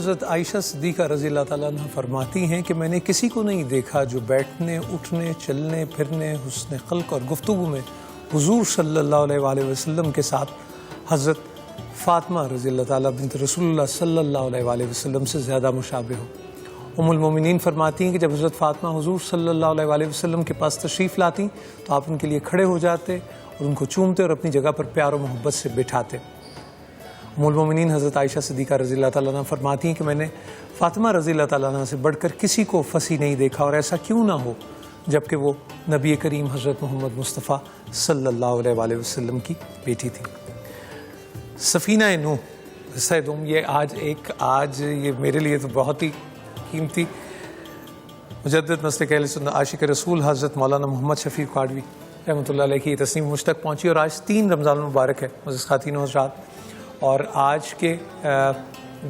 حضرت عائشہ صدیقہ رضی اللہ تعالیٰ عنہ فرماتی ہیں کہ میں نے کسی کو نہیں دیکھا جو بیٹھنے اٹھنے چلنے پھرنے حسن خلق اور گفتگو میں حضور صلی اللہ علیہ وآلہ وسلم کے ساتھ حضرت فاطمہ رضی اللہ تعالیٰ بنت رسول اللہ صلی اللہ علیہ وآلہ وسلم سے زیادہ مشابہ ہو۔ ام المومنین فرماتی ہیں کہ جب حضرت فاطمہ حضور صلی اللہ علیہ وآلہ وسلم کے پاس تشریف لاتی تو آپ ان کے لیے کھڑے ہو جاتے اور ان کو چومتے اور اپنی جگہ پر پیار و محبت سے بٹھاتے۔ ام المومنین حضرت عائشہ صدیقہ رضی اللہ تعالیٰ عنہ فرماتی ہیں کہ میں نے فاطمہ رضی اللہ تعالیٰ عنہ سے بڑھ کر کسی کو فصیح نہیں دیکھا، اور ایسا کیوں نہ ہو جبکہ وہ نبی کریم حضرت محمد مصطفیٰ صلی اللہ علیہ وآلہ وسلم کی بیٹی تھی۔ سفینہ نوح حصہ دوم، آج یہ میرے لیے تو بہت ہی قیمتی مجدد مسلک اہل سنت عاشق رسول حضرت مولانا محمد شفیع کاڑوی رحمۃ اللہ علیہ کی یہ تسلیم مجھ تک پہنچی، اور آج 3 رمضان المبارک ہے معزز خواتین و حضرات، اور آج کے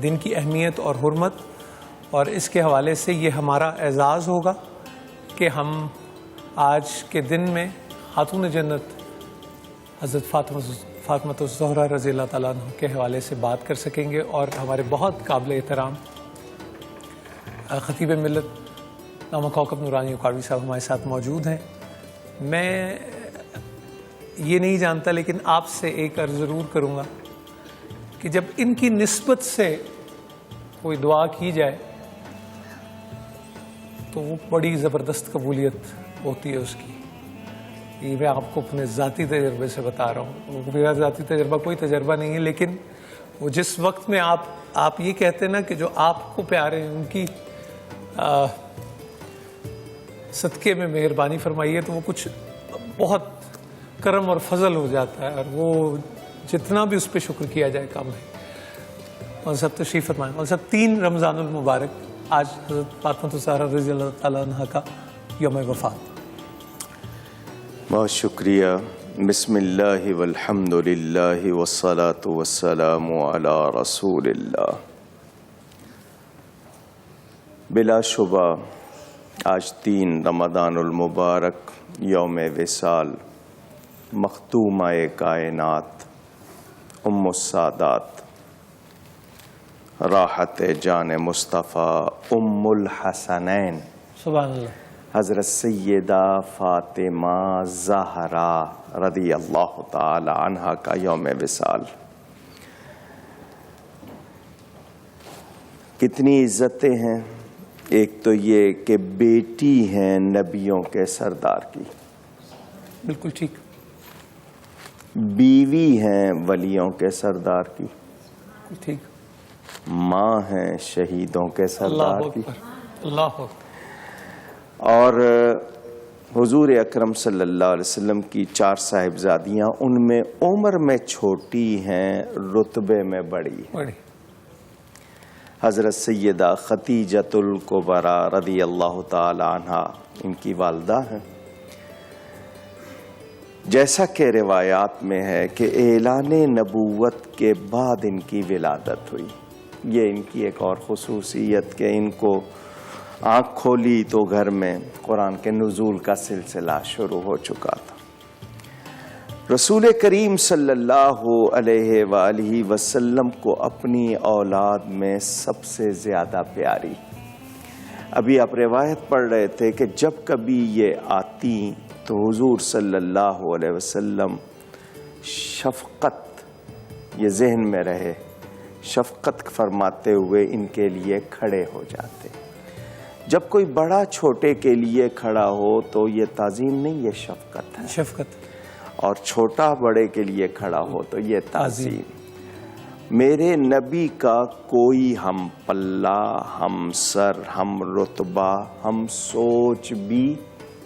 دن کی اہمیت اور حرمت اور اس کے حوالے سے یہ ہمارا اعزاز ہوگا کہ ہم آج کے دن میں خاتون جنت حضرت فاطمہ الزہرا رضی اللہ تعالیٰ عنہ کے حوالے سے بات کر سکیں گے، اور ہمارے بہت قابل احترام خطیب ملت علامہ کوکب نورانی کاڑوی صاحب ہمارے ساتھ موجود ہیں۔ میں یہ نہیں جانتا لیکن آپ سے ایک عرض ضرور کروں گا کہ جب ان کی نسبت سے کوئی دعا کی جائے تو وہ بڑی زبردست قبولیت ہوتی ہے اس کی۔ یہ میں آپ کو اپنے ذاتی تجربے سے بتا رہا ہوں، میرا ذاتی تجربہ کوئی تجربہ نہیں ہے، لیکن وہ جس وقت میں آپ یہ کہتے ہیں نا کہ جو آپ کو پیارے ہیں ان کی صدقے میں مہربانی فرمائی ہے، تو وہ کچھ بہت کرم اور فضل ہو جاتا ہے، اور وہ جتنا بھی اس پہ شکر کیا جائے کم ہے۔ اور سب تشریف فرمائیں۔ اور سب 3 رمضان المبارک، آج حضرت فاطمہ الزہرا رضی اللہ تعالیٰ عنہ کا یوم وفات۔ بہت شکریہ۔ بسم اللہ والحمد للہ والصلاة والسلام علی رسول اللہ۔ بلا شبہ آج 3 رمضان المبارک یوم وصال مختومہ کائنات ام السادات راحت جان مصطفیٰ ام الحسنین سبحان اللہ حضرت سیدہ فاطمہ زہرا رضی اللہ تعالی عنہا کا یوم وصال۔ کتنی عزتیں ہیں، ایک تو یہ کہ بیٹی ہیں نبیوں کے سردار کی، بالکل ٹھیک، بیوی ہیں ولیوں کے سردار کی، ٹھیک، ماں ہیں شہیدوں کے سردار کی، اللہ اکبر، اور حضور اکرم صلی اللہ علیہ وسلم کی 4 صاحبزادیاں ان میں عمر میں چھوٹی ہیں، رتبے میں بڑی ہیں۔ حضرت سیدہ خدیجۃ الکبریٰ رضی اللہ تعالی عنہا ان کی والدہ ہیں۔ جیسا کہ روایات میں ہے کہ اعلان نبوت کے بعد ان کی ولادت ہوئی۔ یہ ان کی ایک اور خصوصیت کہ ان کو آنکھ کھولی تو گھر میں قرآن کے نزول کا سلسلہ شروع ہو چکا تھا۔ رسول کریم صلی اللہ علیہ وآلہ وسلم کو اپنی اولاد میں سب سے زیادہ پیاری، ابھی آپ روایت پڑھ رہے تھے کہ جب کبھی یہ آتی تو حضور صلی اللہ علیہ وسلم شفقت، یہ ذہن میں رہے، شفقت فرماتے ہوئے ان کے لیے کھڑے ہو جاتے۔ جب کوئی بڑا چھوٹے کے لیے کھڑا ہو تو یہ تعظیم نہیں، یہ شفقت ہے، شفقت، اور چھوٹا بڑے کے لیے کھڑا ہو تو یہ تعظیم۔ میرے نبی کا کوئی ہم پلہ، ہم سر، ہم رتبہ، ہم سوچ بھی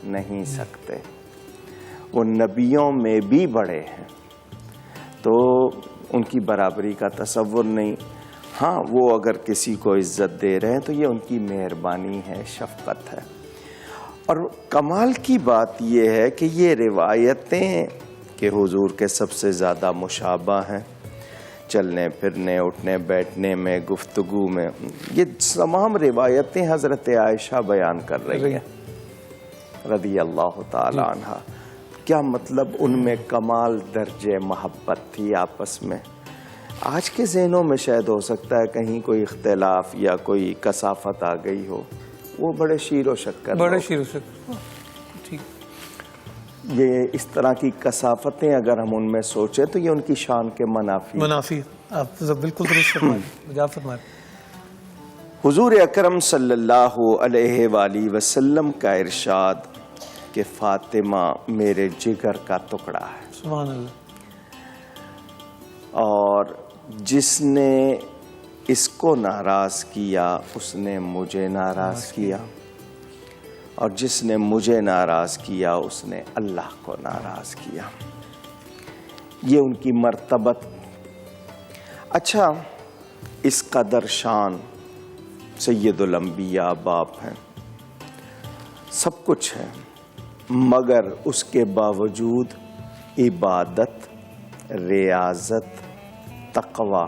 نہیں سکتے، وہ نبیوں میں بھی بڑے ہیں، تو ان کی برابری کا تصور نہیں۔ ہاں وہ اگر کسی کو عزت دے رہے ہیں تو یہ ان کی مہربانی ہے، شفقت ہے۔ اور کمال کی بات یہ ہے کہ یہ روایتیں کہ حضور کے سب سے زیادہ مشابہ ہیں، چلنے پھرنے اٹھنے بیٹھنے میں گفتگو میں، یہ تمام روایتیں حضرت عائشہ بیان کر رہی ہیں رضی اللہ تعالی عنہ۔ کیا مطلب ان میں کمال درجے محبت تھی آپس میں۔ آج کے ذہنوں میں شاید ہو سکتا ہے کہیں کوئی اختلاف یا کوئی کثافت آ گئی ہو، وہ بڑے شیر و شکر، بڑے شیر و شکر، ٹھیک. یہ اس طرح کی کثافتیں اگر ہم ان میں سوچیں تو یہ ان کی شان کے منافی. آپ بالکل درست فرمائیں. حضور اکرم صلی اللہ علیہ وآلہ وسلم کا ارشاد کہ فاطمہ میرے جگر کا ٹکڑا ہے. سبحان اللہ. اور جس نے اس کو ناراض کیا اس نے مجھے ناراض کیا، اور جس نے مجھے ناراض کیا اس نے اللہ کو ناراض کیا. یہ ان کی مرتبت. اچھا، اس قدر شان، سید الانبیاء باپ ہیں، سب کچھ ہے، مگر اس کے باوجود عبادت، ریاضت، تقوی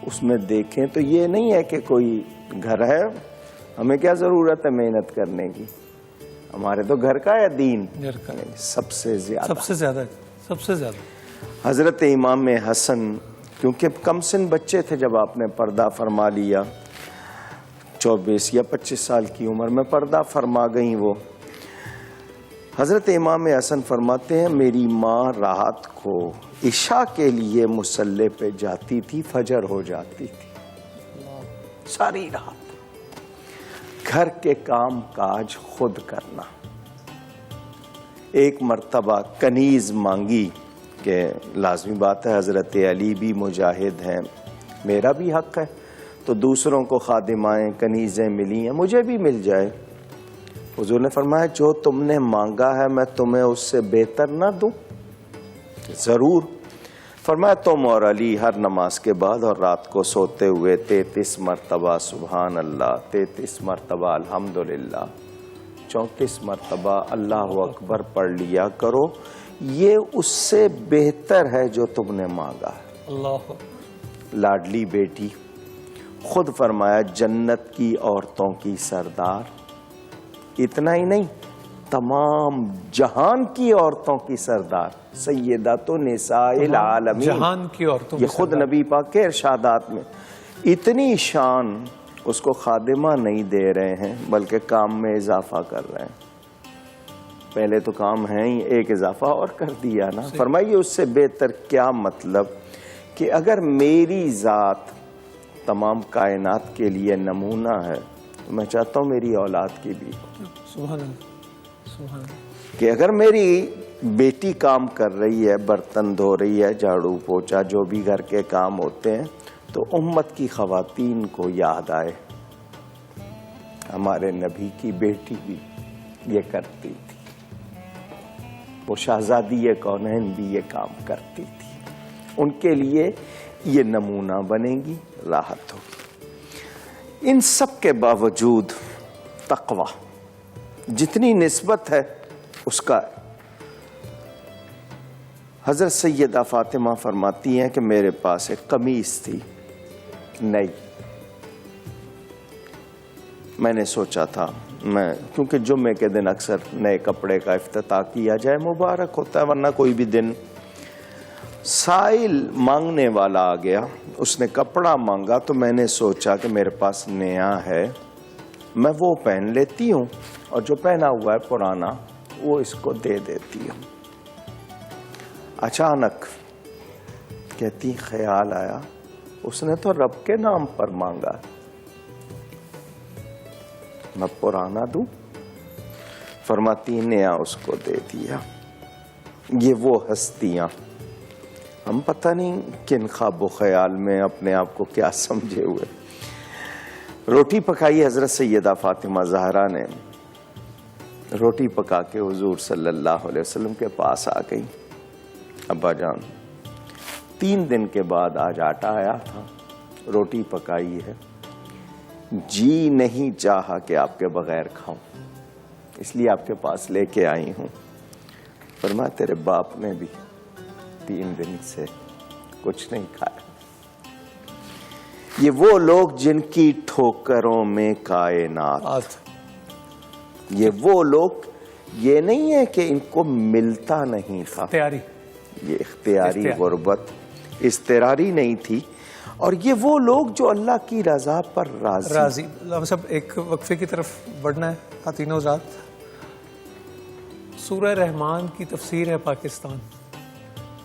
اس میں دیکھیں تو یہ نہیں ہے کہ کوئی گھر ہے، ہمیں کیا ضرورت ہے محنت کرنے کی، ہمارے تو گھر کا ہے دین. سب سے زیادہ حضرت امام حسن، کیونکہ کم سن بچے تھے جب آپ نے پردہ فرما لیا، 24 یا 25 سال کی عمر میں پردہ فرما گئیں وہ. حضرت امام حسن فرماتے ہیں میری ماں رات کو عشاء کے لیے مصلی پہ جاتی تھی، فجر ہو جاتی تھی، ساری رات گھر کے کام کاج خود کرنا. ایک مرتبہ کنیز مانگی کہ لازمی بات ہے حضرت علی بھی مجاہد ہیں، میرا بھی حق ہے، تو دوسروں کو خادمائیں کنیزیں ملی ہیں، مجھے بھی مل جائے. حضور نے فرمایا جو تم نے مانگا ہے میں تمہیں اس سے بہتر نہ دوں؟ ضرور. فرمایا تم اور علی ہر نماز کے بعد اور رات کو سوتے ہوئے 33 مرتبہ سبحان اللہ، 33 مرتبہ الحمدللہ، 34 مرتبہ اللہ اکبر پڑھ لیا کرو، یہ اس سے بہتر ہے جو تم نے مانگا ہے. اللہ. لاڈلی بیٹی، خود فرمایا جنت کی عورتوں کی سردار، اتنا ہی نہیں تمام جہان کی عورتوں کی سردار، سیدات نساء العالمین، جہان کی عورتوں کی یہ خود نبی پاک کے ارشادات میں. اتنی شان اس کو خادمہ نہیں دے رہے ہیں بلکہ کام میں اضافہ کر رہے ہیں. پہلے تو کام ہے ہی، ایک اضافہ اور کر دیا نا. فرمائیے اس سے بہتر کیا مطلب کہ اگر میری ذات تمام کائنات کے لیے نمونہ ہے تو میں چاہتا ہوں میری اولاد کی بھی. سبحان اللہ. کہ اگر میری بیٹی کام کر رہی ہے، برتن دھو رہی ہے، جھاڑو پوچھا جو بھی گھر کے کام ہوتے ہیں، تو امت کی خواتین کو یاد آئے ہمارے نبی کی بیٹی بھی یہ کرتی تھی، وہ شہزادی کونین بھی یہ کام کرتی تھی. ان کے لیے یہ نمونہ بنے گی، راحت ہوگی. ان سب کے باوجود تقوی جتنی نسبت ہے اس کا. حضرت سیدہ فاطمہ فرماتی ہیں کہ میرے پاس ایک قمیص تھی نئی، میں نے سوچا تھا کیونکہ جمعے کے دن اکثر نئے کپڑے کا افتتاح کیا جائے، مبارک ہوتا ہے، ورنہ کوئی بھی دن. سائل مانگنے والا آ گیا، اس نے کپڑا مانگا تو میں نے سوچا کہ میرے پاس نیا ہے، میں وہ پہن لیتی ہوں اور جو پہنا ہوا ہے پرانا وہ اس کو دے دیتی ہوں. اچانک کہتی خیال آیا اس نے تو رب کے نام پر مانگا، میں پرانا دوں؟ فرماتی نیا اس کو دے دیا. یہ وہ ہستیاں، ہم پتہ نہیں کن خواب و خیال میں اپنے آپ کو کیا سمجھے ہوئے. روٹی پکائی حضرت سیدہ فاطمہ زہرا نے، روٹی پکا کے حضور صلی اللہ علیہ وسلم کے پاس آ گئی. ابا جان 3 دن کے بعد آج آٹا آیا تھا، روٹی پکائی ہے، جی نہیں چاہا کہ آپ کے بغیر کھاؤں، اس لیے آپ کے پاس لے کے آئی ہوں. فرمایا تیرے باپ نے بھی 3 دن سے کچھ نہیں کھایا. یہ وہ لوگ جن کی ٹھوکروں میں کائنات، یہ وہ لوگ، یہ نہیں ہے کہ ان کو ملتا نہیں تھا، یہ اختیاری غربت، اضطراری نہیں تھی، اور یہ وہ لوگ جو اللہ کی رضا پر راضی. ہم سب ایک وقفے کی طرف بڑھنا ہے خواتین و حضرات. سورہ رحمان کی تفسیر ہے پاکستان.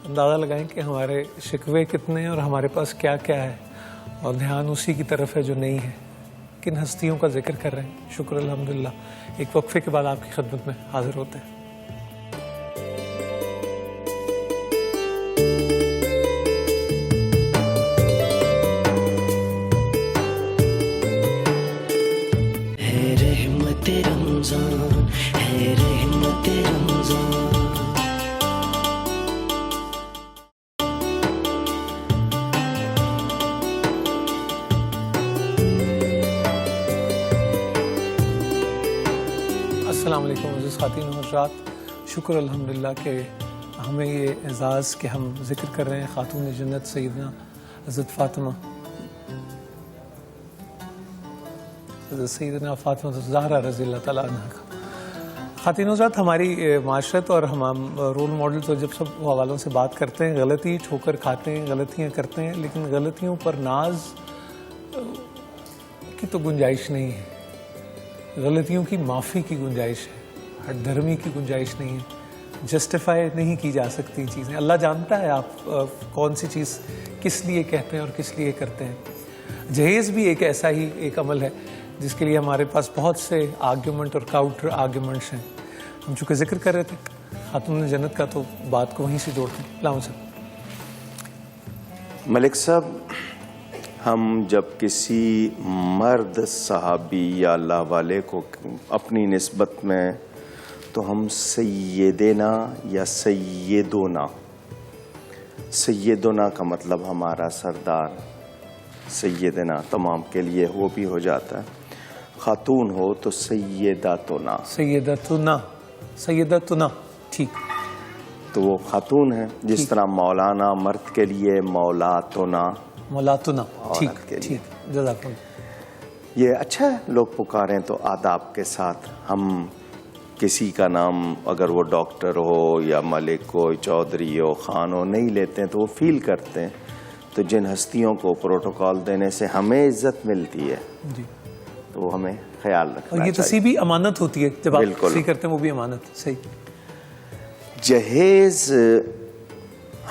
اندازہ لگائیں کہ ہمارے شکوے کتنے ہیں اور ہمارے پاس کیا کیا ہے، اور دھیان اسی کی طرف ہے جو نہیں ہے. کن ہستیوں کا ذکر کر رہے ہیں. شکر الحمدللہ. ایک وقفے کے بعد آپ کی خدمت میں حاضر ہوتے ہیں. السلام علیکم عزیز خواتین و حضرات. شکر الحمدللہ کہ ہمیں یہ اعزاز کہ ہم ذکر کر رہے ہیں خاتون جنت سیدنا حضرت فاطمہ، حضرت سیدنا فاطمہ الزہرا رضی اللہ تعالیٰ عنہ کا. خواتین و حضرات، ہماری معاشرت اور ہم رول ماڈلز اور جب سب حوالوں سے بات کرتے ہیں، غلطی ٹھوکر کھاتے ہیں، غلطیاں کرتے ہیں، لیکن غلطیوں پر ناز کی تو گنجائش نہیں ہے. غلطیوں کی معافی کی گنجائش ہے، ہٹ دھرمی کی گنجائش نہیں ہے. جسٹیفائی نہیں کی جا سکتی چیزیں. اللہ جانتا ہے آپ کون سی چیز کس لیے کہتے ہیں اور کس لیے کرتے ہیں. جہیز بھی ایک ایسا ہی ایک عمل ہے جس کے لیے ہمارے پاس بہت سے آرگیومنٹ اور کاؤنٹر آرگیومنٹس ہیں. ہم چونکہ ذکر کر رہے تھے خاتون جنت کا تو بات کو وہیں سے جوڑتے ہیں. السلام علیکم ملک صاحب، ہم جب کسی مرد صحابی یا اللہ والے کو اپنی نسبت میں، تو ہم سیدنا یا سیدونا کا مطلب ہمارا سردار، سیدنا تمام کے لیے وہ بھی ہو جاتا ہے. خاتون ہو تو سیداتنا. سیدتنا ٹھیک، تو وہ خاتون ہے. جس طرح مولانا مرد کے لیے مولاتنا. ٹھیک ٹھیک، جزاک اللہ. یہ اچھا ہے لوگ پکاریں تو آداب کے ساتھ. ہم کسی کا نام اگر وہ ڈاکٹر ہو یا ملک ہو، چودھری ہو، خان ہو، نہیں لیتے ہیں تو وہ فیل کرتے ہیں. تو جن ہستیوں کو پروٹوکال دینے سے ہمیں عزت ملتی ہے جی، تو وہ ہمیں خیال رکھنا اور یہ چاہیے. تصحیح بھی امانت ہوتی ہے جب آپ بالکل تصحیح کرتے ہیں، وہ بھی امانت. صحیح. جہیز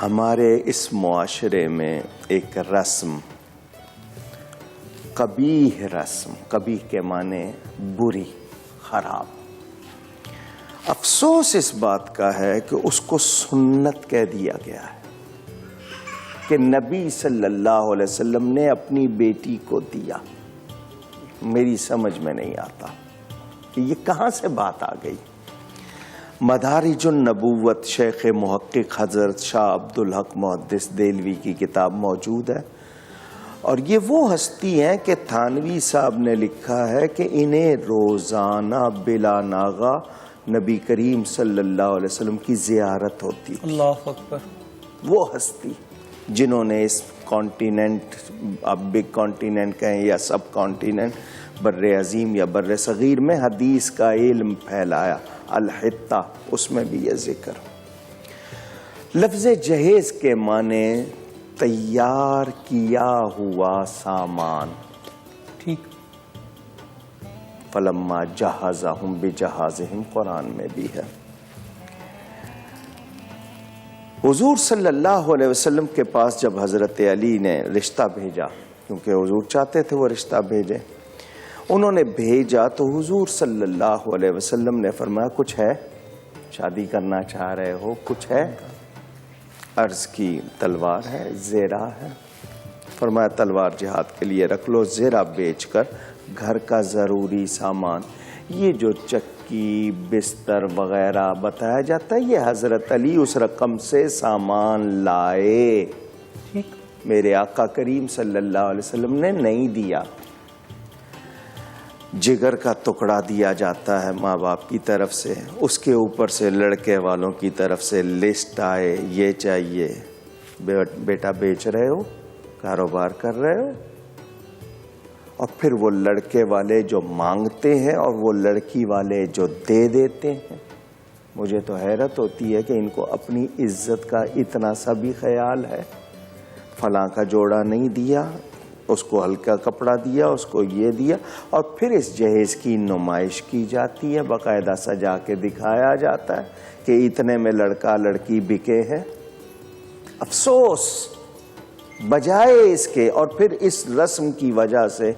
ہمارے اس معاشرے میں ایک رسم، قبیح رسم، قبیح کے معنی بری، خراب. افسوس اس بات کا ہے کہ اس کو سنت کہہ دیا گیا ہے کہ نبی صلی اللہ علیہ وسلم نے اپنی بیٹی کو دیا. میری سمجھ میں نہیں آتا کہ یہ کہاں سے بات آ گئی. مدارج النبوت شیخ محقق حضرت شاہ عبدالحق محدث دہلوی کی کتاب موجود ہے، اور یہ وہ ہستی ہیں کہ تھانوی صاحب نے لکھا ہے کہ انہیں روزانہ بلا ناغہ نبی کریم صلی اللہ علیہ وسلم کی زیارت ہوتی. اللہ اکبر. وہ ہستی جنہوں نے اس کانٹیننٹ، اب بگ کانٹیننٹ کہیں یا سب کانٹیننٹ، بر عظیم یا بر صغیر میں حدیث کا علم پھیلایا. الحتہ، اس میں بھی یہ ذکر. لفظ جہیز کے معنی تیار کیا ہوا سامان. ٹھیک. فلما جہزہم بجہازہم قرآن میں بھی ہے. حضور صلی اللہ علیہ وسلم کے پاس جب حضرت علی نے رشتہ بھیجا، کیونکہ حضور چاہتے تھے وہ رشتہ بھیجے، انہوں نے بھیجا تو حضور صلی اللہ علیہ وسلم نے فرمایا کچھ ہے، شادی کرنا چاہ رہے ہو، کچھ ہے؟ عرض کی تلوار ہے، زیرہ ہے. فرمایا تلوار جہاد کے لیے رکھ لو، زیرہ بیچ کر گھر کا ضروری سامان، یہ جو چکی بستر وغیرہ بتایا جاتا ہے، یہ حضرت علی اس رقم سے سامان لائے. میرے آقا کریم صلی اللہ علیہ وسلم نے نہیں دیا. جگر کا ٹکڑا دیا جاتا ہے ماں باپ کی طرف سے، اس کے اوپر سے لڑکے والوں کی طرف سے لسٹ آئے، یہ چاہیے. بیٹا بیچ رہے ہو، کاروبار کر رہے ہو، اور پھر وہ لڑکے والے جو مانگتے ہیں اور وہ لڑکی والے جو دے دیتے ہیں. مجھے تو حیرت ہوتی ہے کہ ان کو اپنی عزت کا اتنا سا بھی خیال ہے. فلاں کا جوڑا نہیں دیا، اس کو ہلکا کپڑا دیا، اس کو یہ دیا، اور پھر اس جہیز کی نمائش کی جاتی ہے، باقاعدہ سجا کے دکھایا جاتا ہے کہ اتنے میں لڑکا لڑکی بکے ہیں۔ افسوس بجائے اس کے، اور پھر اس رسم کی وجہ سے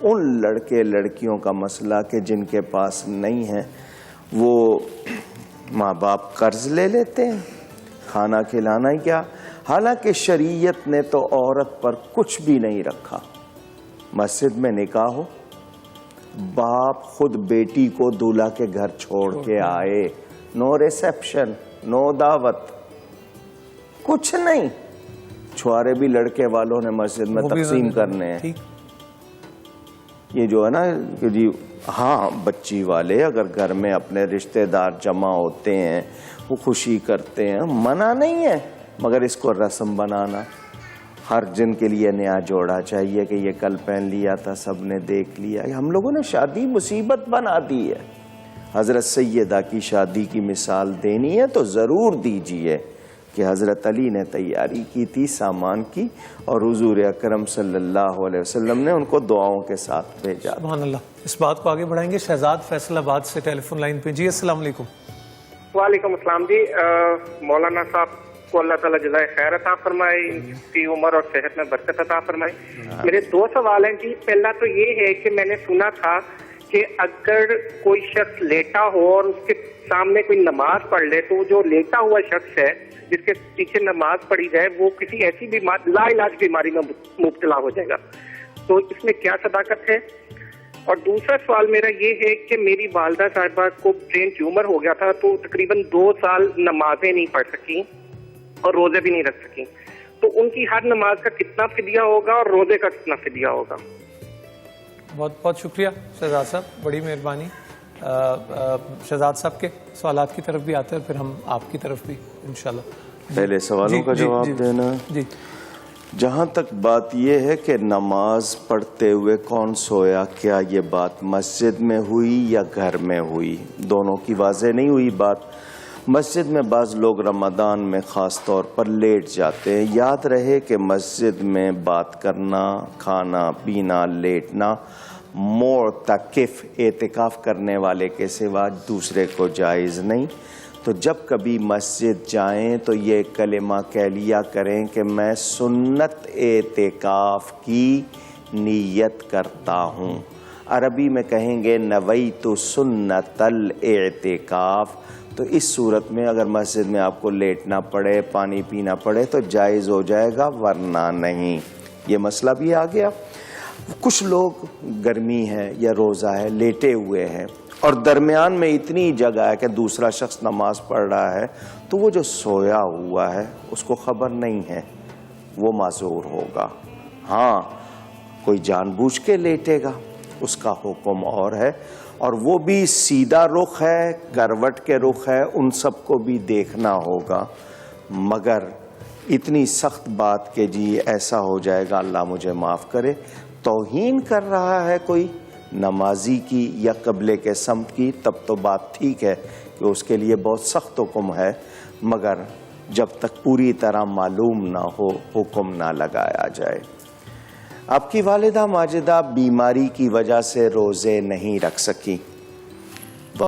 ان لڑکے لڑکیوں کا مسئلہ کہ جن کے پاس نہیں ہے وہ ماں باپ قرض لے لیتے ہیں، کھانا کھلانا ہی کیا، حالانکہ شریعت نے تو عورت پر کچھ بھی نہیں رکھا۔ مسجد میں نکاح ہو، باپ خود بیٹی کو دولہا کے گھر چھوڑ کے آئے، نو ریسیپشن، نو دعوت، کچھ نہیں، چھوارے بھی لڑکے والوں نے مسجد میں تقسیم کرنے ہیں۔ یہ جو ہے نا کہ جی ہاں بچی والے اگر گھر میں اپنے رشتہ دار جمع ہوتے ہیں وہ خوشی کرتے ہیں، منع نہیں ہے، مگر اس کو رسم بنانا، ہر جن کے لیے نیا جوڑا چاہیے کہ یہ کل پہن لیا تھا سب نے دیکھ لیا۔ ہم لوگوں نے شادی مصیبت بنا دی ہے۔ حضرت سیدہ کی شادی کی مثال دینی ہے تو ضرور دیجیے کہ حضرت علی نے تیاری کی تھی سامان کی، اور حضور اکرم صلی اللہ علیہ وسلم نے ان کو دعاؤں کے ساتھ بھیجا۔ سبحان اللہ۔ اس بات کو آگے بڑھائیں گے۔ شہزاد فیصل آباد سے ٹیلی فون لائن پہ۔ جی السلام علیکم۔ وعلیکم السلام جی، مولانا صاحب کو اللہ تعالیٰ جزائے خیر عطا فرمائے، ان کی عمر اور صحت میں برکت عطا فرمائے۔ میرے دو سوال ہیں جی۔ پہلا تو یہ ہے کہ میں نے سنا تھا کہ اگر کوئی شخص لیٹا ہو اور اس کے سامنے کوئی نماز پڑھ لے تو جو لیٹا ہوا شخص ہے جس کے پیچھے نماز پڑھی جائے وہ کسی ایسی لا علاج بیماری میں مبتلا ہو جائے گا، تو اس میں کیا صداقت ہے؟ اور دوسرا سوال میرا یہ ہے کہ میری والدہ صاحبہ کو برین ٹیومر ہو گیا تھا، تو تقریباً 2 سال نمازیں نہیں پڑھ سکی اور روزے بھی نہیں رکھ سکی، تو ان کی ہر نماز کا کتنا فدیہ ہوگا اور روزے کا کتنا فدیہ ہوگا؟ بہت بہت شکریہ شہزاد صاحب، بڑی مہربانی۔ شہزاد صاحب کے سوالات کی طرف بھی آتے ہیں، پھر ہم آپ کی طرف بھی انشاءاللہ۔ پہلے سوالوں کا جواب دینا۔ جی، جہاں تک بات یہ ہے کہ نماز پڑھتے ہوئے کون سویا، کیا یہ بات مسجد میں ہوئی یا گھر میں ہوئی؟ دونوں کی واضح نہیں ہوئی بات۔ مسجد میں بعض لوگ رمضان میں خاص طور پر لیٹ جاتے ہیں۔ یاد رہے کہ مسجد میں بات کرنا، کھانا پینا، لیٹنا معتکف اعتکاف کرنے والے کے سوا دوسرے کو جائز نہیں۔ تو جب کبھی مسجد جائیں تو یہ کلمہ کہہ لیا کریں کہ میں سنت اعتکاف کی نیت کرتا ہوں۔ عربی میں کہیں گے نویت سنت الاعتکاف۔ تو اس صورت میں اگر مسجد میں آپ کو لیٹنا پڑے، پانی پینا پڑے تو جائز ہو جائے گا، ورنہ نہیں۔ یہ مسئلہ بھی آ گیا۔ کچھ لوگ گرمی ہے یا روزہ ہے، لیٹے ہوئے ہیں اور درمیان میں اتنی جگہ ہے کہ دوسرا شخص نماز پڑھ رہا ہے، تو وہ جو سویا ہوا ہے اس کو خبر نہیں ہے، وہ معذور ہوگا۔ ہاں کوئی جان بوجھ کے لیٹے گا، اس کا حکم اور ہے، اور وہ بھی سیدھا رخ ہے، کروٹ کے رخ ہے، ان سب کو بھی دیکھنا ہوگا۔ مگر اتنی سخت بات کہ جی ایسا ہو جائے گا، اللہ مجھے معاف کرے، توہین کر رہا ہے کوئی نمازی کی یا قبلے کے سمت کی، تب تو بات ٹھیک ہے کہ اس کے لیے بہت سخت حکم ہے، مگر جب تک پوری طرح معلوم نہ ہو حکم نہ لگایا جائے۔ آپ کی والدہ ماجدہ بیماری کی وجہ سے روزے نہیں رکھ سکی،